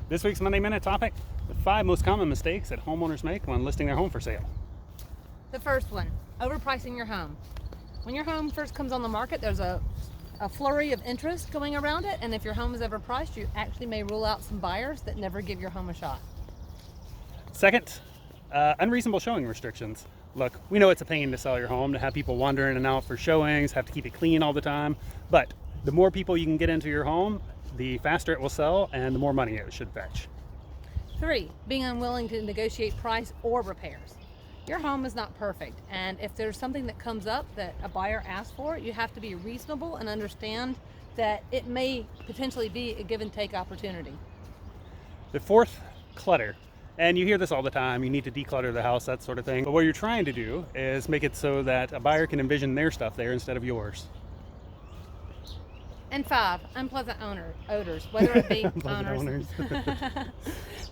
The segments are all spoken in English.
This week's Monday Minute topic, the 5 most common mistakes that homeowners make when listing their home for sale. The first one, overpricing your home. When your home first comes on the market, there's a flurry of interest going around it, and if your home is overpriced, you actually may rule out some buyers that never give your home a shot. Second, unreasonable showing restrictions. Look, we know it's a pain to sell your home, to have people wander in and out for showings, have to keep it clean all the time, but the more people you can get into your home, the faster it will sell and the more money it should fetch. 3, being unwilling to negotiate price or repairs. Your home is not perfect, and if there's something that comes up that a buyer asks for, you have to be reasonable and understand that it may potentially be a give and take opportunity. The fourth, clutter. And you hear this all the time, you need to declutter the house, that sort of thing. But what you're trying to do is make it so that a buyer can envision their stuff there instead of yours. And 5, unpleasant odors, whether it be Owners.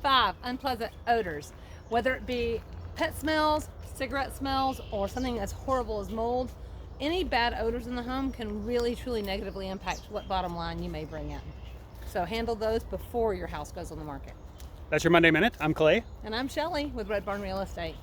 5, unpleasant odors, whether it be pet smells, cigarette smells, or something as horrible as mold. Any bad odors in the home can really truly negatively impact what bottom line you may bring in. So handle those before your house goes on the market. That's your Monday Minute. I'm Clay. And I'm Shelley with Red Barn Real Estate.